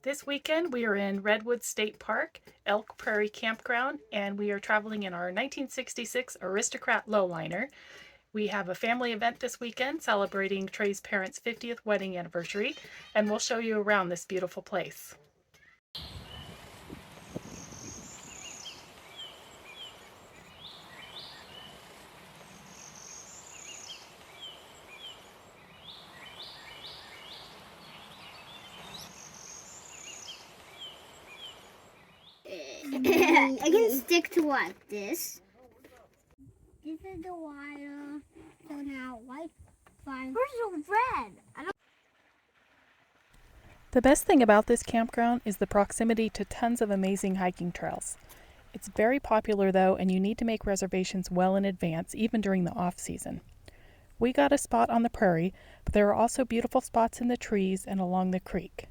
This weekend we are in Redwoods State Park, Elk Prairie Campground, and we are traveling in our 1966 Aristocrat Lo-Liner. We have a family event this weekend celebrating Trey's parents' 50th wedding anniversary, and we'll show you around this beautiful place. I can stick to what? This? This is the water. So now white fine. Where's the red? The best thing about this campground is the proximity to tons of amazing hiking trails. It's very popular though, and you need to make reservations well in advance, even during the off-season. We got a spot on the prairie, but there are also beautiful spots in the trees and along the creek.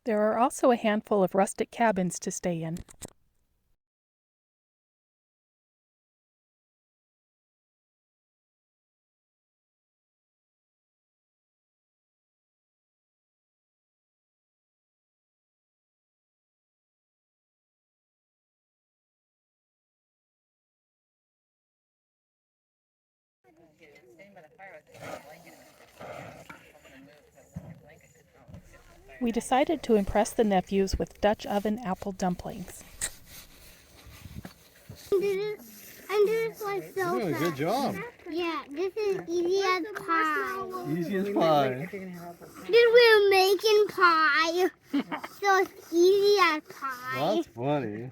There are also a handful of rustic cabins to stay in. We decided to impress the nephews with Dutch oven apple dumplings. And this was so You're doing a good job. Yeah, this is easy as pie. Easy as pie. Then we're making pie. So it's easy as pie. That's funny.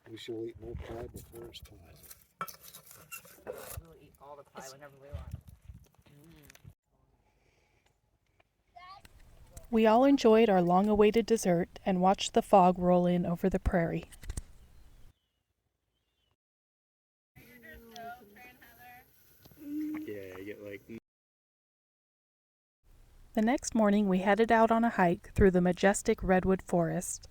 We shall eat no pie before it's time. We'll eat all the pie whenever we want. We all enjoyed our long-awaited dessert and watched the fog roll in over the prairie. Yeah, you get like. The next morning we headed out on a hike through the majestic redwood forest.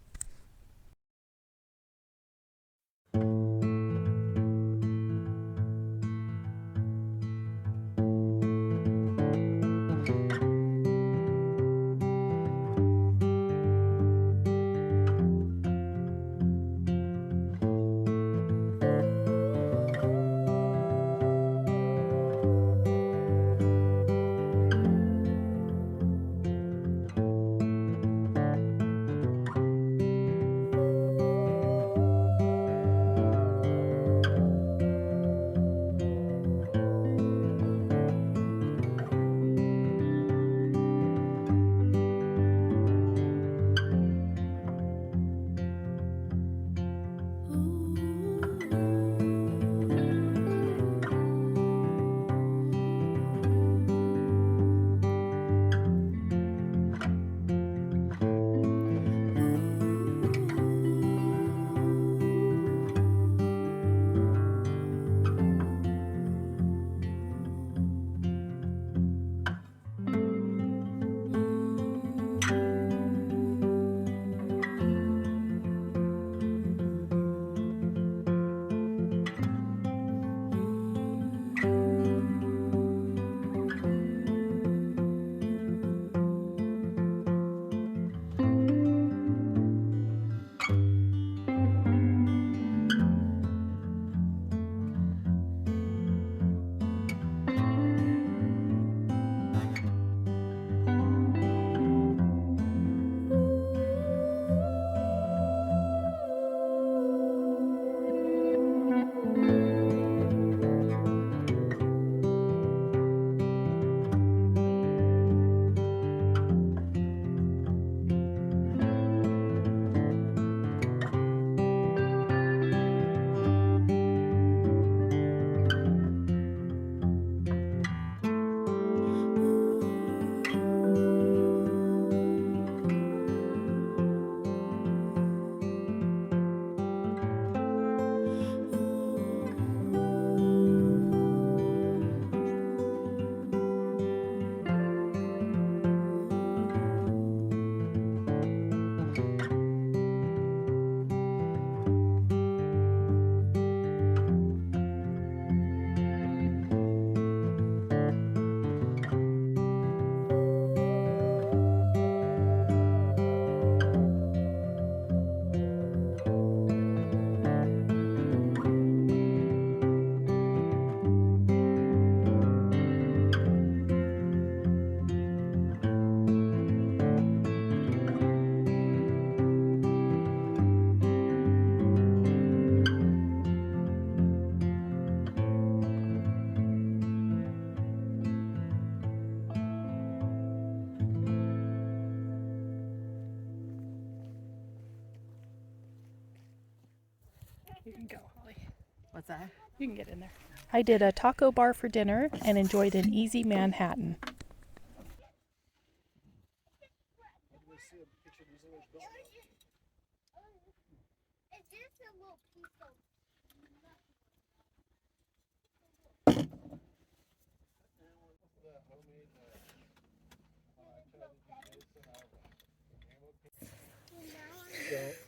outside. You can get in there. I did a taco bar for dinner and enjoyed an easy Manhattan.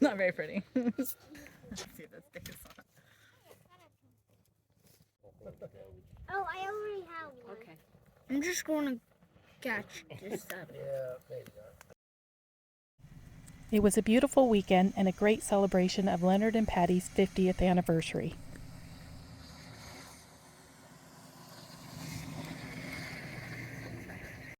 Not very pretty. Let's see if that stays on. Oh, I already have one. Okay. I'm just going to catch this up. It was a beautiful weekend and a great celebration of Leonard and Patty's 50th anniversary.